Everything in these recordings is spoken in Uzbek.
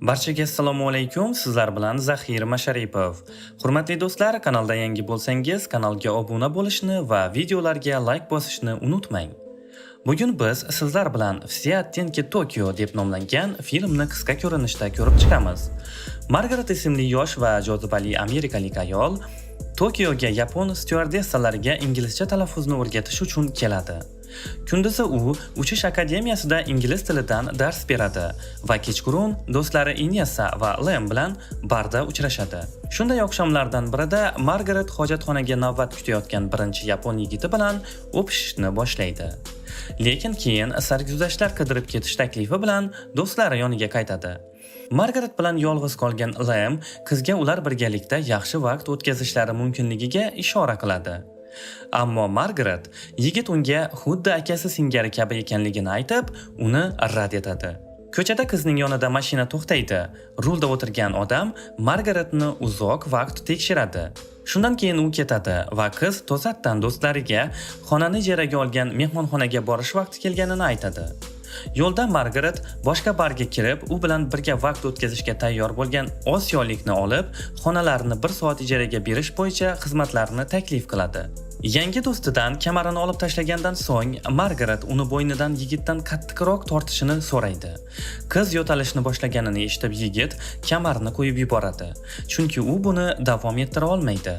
Barchaga assalomu alaykum. Sizlar bilan Zahir Masharipov. Hurmatli do'stlar, kanalda yangi bo'lsangiz, kanalga obuna bo'lishni va videolarga like bosishni unutmang. Bugun biz sizlar bilan Все оттенки Tokio deb nomlangan filmni qisqa ko'rinishda ko'rib chiqamiz. Margaret ismli yosh va jozibali amerikalik ayol Tokioga yapon styuardessalariga inglizcha talaffuzni o'rgatish uchun keladi. Kunduzi u uchish akademiyasida ingliz tilidan dars beradi va kechqurun do'stlari Inessa va Lem bilan barda uchrashadi. Shunday oqshomlardan birida Margaret hojatxonaga navbat kutayotgan birinchi yapon yigiti bilan o'pishishni boshlaydi. Lekin keyin sarguzashtlar qidirib ketish taklifi bilan do'stlari yoniga qaytadi. Margaret bilan yolg'iz qolgan Lem qizga ular birgalikda yaxshi vaqt o'tkazishlari mumkinligiga ishora qiladi. Ammo Margaret yigit unga xuddi akasi singari kabi ekanligini aytib, uni rad etadi. Ko'chada qizning yonida mashina to'xtaydi. Rulda o'tirgan odam Margaretni uzoq vaqt tekshiradi. Shundan keyin u ketadi va qiz to'satdan do'stlariga xonani ijaraga olgan mehmonxonaga borish vaqti kelganini aytadi. Yo'lda Margaret boshqa barga kirib, u bilan birga vaqt o'tkazishga tayyor bo'lgan osiyolikni olib, xonalarni 1 soat ijaraga berish bo'yicha xizmatlarni taklif qiladi. Yangi do'stidan kamarini olib tashlagandan so'ng, Margaret uni bo'ynidan yigitdan qattiqroq tortishini so'raydi. Qiz yo'talishni boshlaganini eshitib yigit kamarni qo'yib yuboradi, chunki u buni davom ettira olmaydi.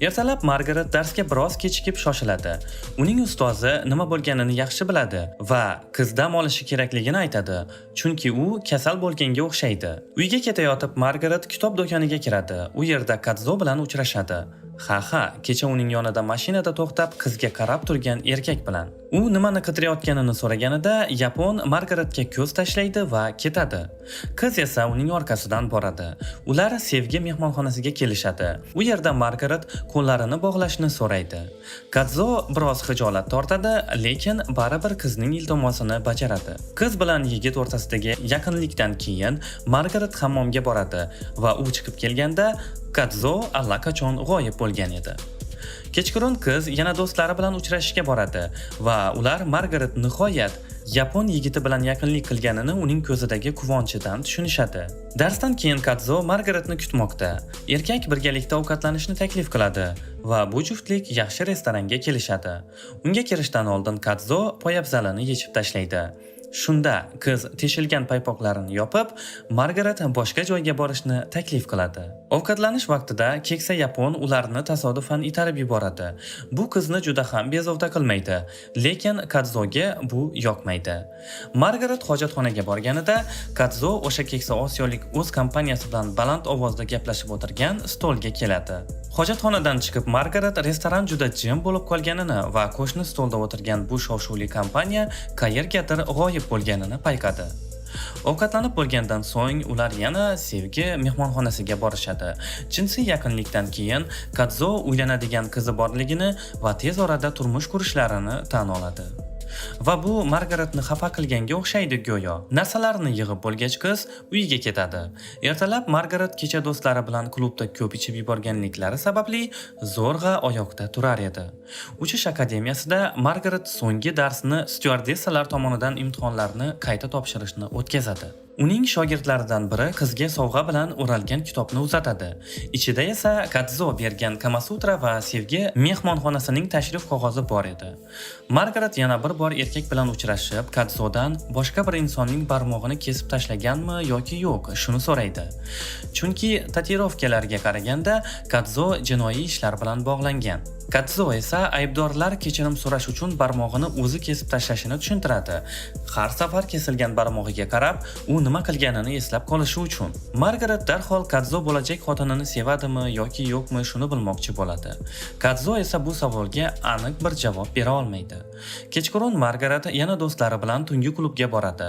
Ertalab Margaret darsga biroz kechikib shoshiladi. Uning ustozi nima bo'lganini yaxshi biladi va qiz dam olishi kerakligini aytadi, chunki u kasal bo'lganga o'xshaydi. Uyga ketayotib Margaret kitob do'koniga kiradi. U yerda Katzo bilan uchrashadi. Ha, kecha uning yonida mashinada to'xtab qizga qarab turgan erkak bilan. U nimani qidirayotganini so'raganida yapon Margaretga ko'z tashlaydi va ketadi. Qiz esa uning orqasidan boradi. Ular sevgi mehmonxonasiga kelishadi. U yerda Margaret qo'llarini bog'lashni so'raydi. Katzo biroz xijolat tortadi, lekin baribir qizning iltimosini bajaradi. Qiz bilan yigit o'rtasidagi yaqinlikdan keyin Margaret hammomga boradi va u chiqib kelganda Katzo allaqachon g'oyib bo'lgan edi. Kechqurun qiz yana do'stlari bilan uchrashishga boradi va ular Margaret nihoyat yapon yigiti bilan yaqinlik qilganini uning ko'zidagi quvonchidan tushunishadi. Darsdan keyin Katzo Margaretni kutmoqda. Erkak birgalikda ovqatlanishni taklif qiladi va bu juftlik yaxshi restoranga kelishadi. Unga kirishdan oldin Katzo poyabzalini yechib tashlaydi. Shunda qiz teshilgan paypoqlarini yopib, Margaret boshqa joyga borishni taklif qiladi. Ovqatlanish vaqtida keksa yapon ularni tasodifan itarib yuboradi. Bu qizni juda ham bezovta qilmaydi, lekin Katzoga bu yoqmaydi. Margaret hojatxonaga borganida Katzo o'sha keksa osiyolik o'z kompaniyasi bilan baland ovozda gaplashib o'tirgan stolga keladi. Hojatxonadan chiqib Margaret restoran juda jim bo'lib qolganini va qo'shni stolda o'tirgan bu shov-shuvli kompaniya qayergadir g'oyib bo'lganini payqadi. Ovqatlanib bo'lgandan so'ng ular yana sevgi mehmonxonasiga borishadi. Jinsiy yaqinlikdan keyin Katzo uylanadigan qizi borligini va tez orada turmush qurishlarini tan oladi. Va bu Margaretni xafa qilganga o'xshaydi go'yo. Narsalarni yig'ib bo'lgach qiz uyiga ketadi. Ertalab Margaret kecha do'stlari bilan klubda ko'p ichib yuborganliklari sababli zo'rg'a oyoqda turar edi. Uchish akademiyasida Margaret so'nggi darsni styuardessalar tomonidan imtihonlarni qayta topshirishni o'tkazadi. Uning shogirdlaridan biri qizga sovg'a bilan o'ralgan kitobni uzatadi. Ichida esa Katzo bergan Kamasutra va sevgi mehmonxonasining tashrif qog'ozi bor edi. Margaret yana bir bor erkak bilan uchrashib, Katzodan boshqa bir insonning barmog'ini kesib tashlaganmi yoki yo'q, shuni so'raydi. Chunki tatuirovkalarga qaraganda Katzo jinoiy ishlar bilan bog'langan. Katzo esa aybdorlar kechirim so'rash uchun barmog'ini o'zi kesib tashlashini tushuntiradi. Har safar kesilgan barmog'iga qarab, u nima qilganini eslab qolishi uchun. Margaret darhol Katzo bo'lajak xotinini sevadimi yoki yo'qmi shuni bilmoqchi bo'ladi. Katzo esa bu savolga aniq bir javob bera olmaydi. Kechqurun Margaret yana do'stlari bilan tungi klubga boradi.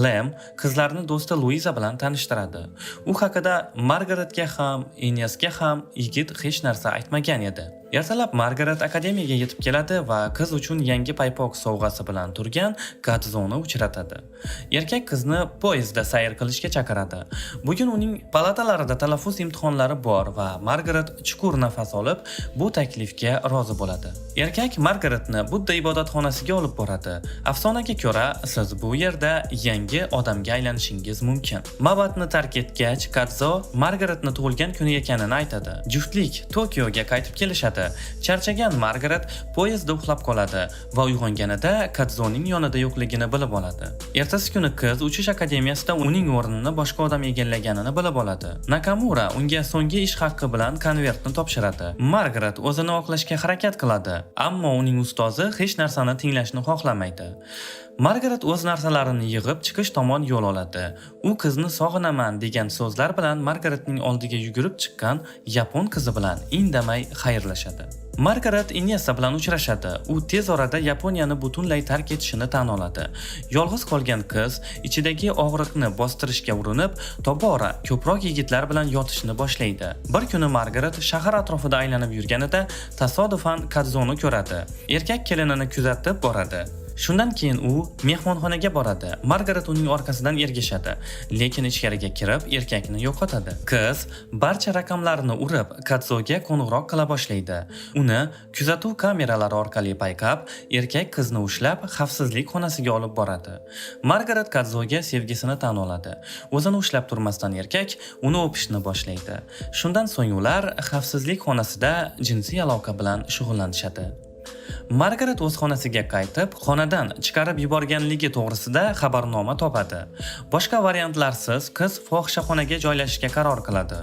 Lem qizlarni do'sti Luiza bilan tanishtiradi. U haqida Margaretga ham, Inessga ham yigit hech narsa aytmagan edi. Ertalab Margaret akademiyaga yetib keladi va qiz uchun yangi paypoq sovg'asi bilan turgan Kadzoni uchratadi. Erkak qizni poyezdda sayr qilishga chaqiradi. Bugun uning palatalarida talaffuz imtihonlari bor va Margaret chuqur nafas olib, bu taklifga rozi bo'ladi. Erkak Margaretni Budda ibodatxonasiga olib boradi. Afsonaga ko'ra, siz bu yerda yangi odamga aylanishingiz mumkin. Mabadni tark etgach, Kadzo Margaretni tug'ilgan kuni ekanini aytadi. Juftlik Tokioga qaytib kelishadi. Charchagan Margaret poyezdda uxlab qoladi va uyg'onganida Kadzoning yonida yo'qligini bilib oladi. Ertasi kuni qiz uchish akademiyasida uning o'rnini boshqa odam egallaganini bilib oladi. Nakamura unga so'nggi ish haqqi bilan konvertni topshiradi. Margaret o'zini oqlashga harakat qiladi, ammo uning ustozi hech narsani tinglashni xohlamaydi. Margaret o'z narsalarini yig'ib chiqish tomon yo'l oladi. U qizni sog'inaman degan so'zlar bilan Margaretning oldiga yugurib chiqqan yapon qizi bilan indamay xayrlashadi. Margaret Inessa bilan uchrashadi. U tez orada Yaponiyani butunlay tark etishini tan oladi. Yolg'iz qolgan qiz ichidagi og'riqni bostirishga urinib, tobora ko'proq yigitlar bilan yotishni boshlaydi. Bir kuni Margaret shahar atrofida aylanib yurganida tasodifan Kadzoni ko'radi. Erkak kelinini kuzatib boradi. Shundan keyin u mehmonxonaga boradi. Margaret uning orqasidan ergashadi, lekin ichkariga kirib erkakni yo'qotadi. Qiz barcha raqamlarni urib Kadzoga qo'ng'iroq qila boshlaydi. Uni kuzatuv kameralari orqali payqab, erkak qizni ushlab xavfsizlik xonasiga olib boradi. Margaret Kadzoga sevgisini tan oladi. O'zini ushlab turmasdan erkak uni o'pishni boshlaydi. Shundan so'ng ular xavfsizlik xonasida jinsiy aloqa bilan shug'ullanishadi. Margaret o'z xonasiga qaytib, xonadan chiqarib yuborganligi to'g'risida xabarnoma topadi. Boshqa variantlarsiz qiz fohishaxonaga joylashishga qaror qiladi.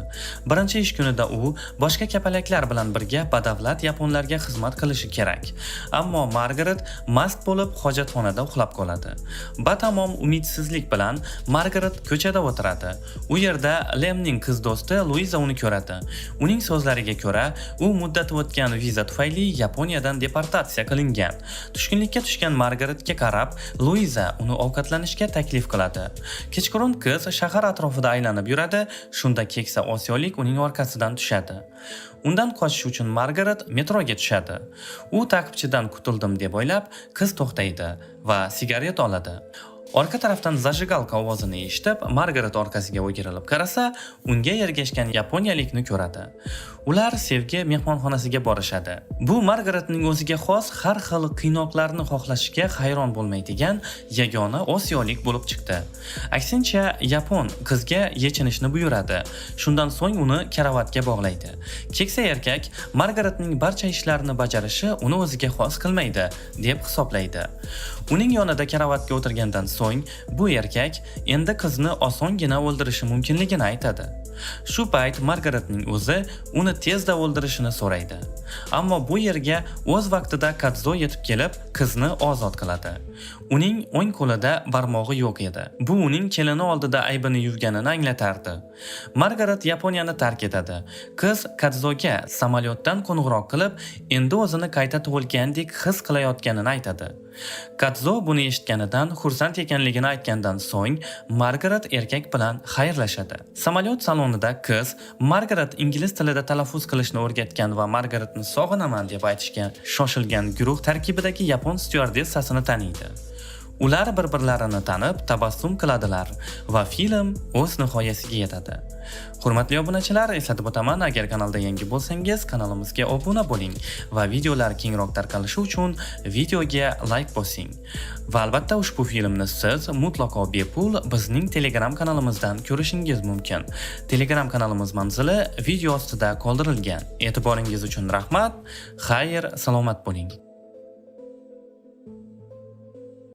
Birinchi ish kunida u boshqa kapalaklar bilan birga badavlat yaponlarga xizmat qilishi kerak. Ammo Margaret mast bo'lib hojatxonada uxlab qoladi. Batamom umidsizlik bilan Margaret ko'chada o'tiradi. U yerda Lemning qiz do'sti Luiza uni ko'radi. Uning so'zlariga ko'ra, u muddati o'tgan viza tufayli Yaponiyadan deportatsiya qilingan. Tushkunlikka tushgan Margaretga qarab, Luiza uni ovqatlanishga taklif qiladi. Kechqurun qiz shahar atrofida aylanib yuradi, shunda keksa osiyolik uning orqasidan tushadi. Undan qochish uchun Margaret metroga tushadi. U ta'qibchidan qutuldim deb o'ylab, qiz to'xtaydi va sigaret oladi. Orqa tarafdan zajigalka ovozini eshitib, Margaret orqasiga o'girilib qarasa, unga ergashgan yaponiyalikni ko'radi. Ular sevgi mehmonxonasiga borishadi. Bu Margaretning o'ziga xos har xil qiynoqlarni xohlashiga hayron bo'lmaydigan yagona osiyolik bo'lib chiqdi. Aksincha, yapon qizga yechinishni buyuradi. Shundan so'ng uni karavotga bog'laydi. Keksa erkak Margaretning barcha ishlarini bajarishi uni o'ziga xos qilmaydi deb hisoblaydi. Uning yonida karavotga o'tirgandan so'ng bu erkak endi qizni osongina o'ldirishi mumkinligini aytadi. Shu payt Margaretning o'zi uni tezda o'ldirishini so'raydi. Ammo bu yerga o'z vaqtida Kadzo yetib kelib, qizni ozod qiladi. Uning o'ng qo'lida barmog'i yo'q edi. Bu uning kelini oldida aybini yuvganini anglatardi. Margaret Yaponiyani tark etadi. Qiz Kadzoga samolyotdan qo'ng'iroq qilib, endi o'zini qayta tug'ilgandek his qilayotganini aytadi. Kadzo buni eshitganidan xursand ekanligini aytgandan so'ng Margaret erkak bilan xayrlashadi. Samolyot salonida qiz Margaret ingliz tilida talaffuz qilishni o'rgatgan va Margaretni sog'inaman deb aytishga shoshilgan guruh tarkibidagi yapon styuardessasini taniydi. Ular bir-birlarini tanib, tabassum qiladilar va film o'z nihoyasiga yetadi. Hurmatli obunachilar, eslatib o'taman, agar kanalda yangi bo'lsangiz, kanalimizga obuna bo'ling va videolar kengroq tarqalishi uchun videoga like bosing. Va albatta ushbu filmni siz mutlaqo bepul bizning Telegram kanalimizdan ko'rishingiz mumkin. Telegram kanalimiz manzili video ostida qoldirilgan. E'tiboringiz uchun rahmat. Xayr, salomat bo'ling.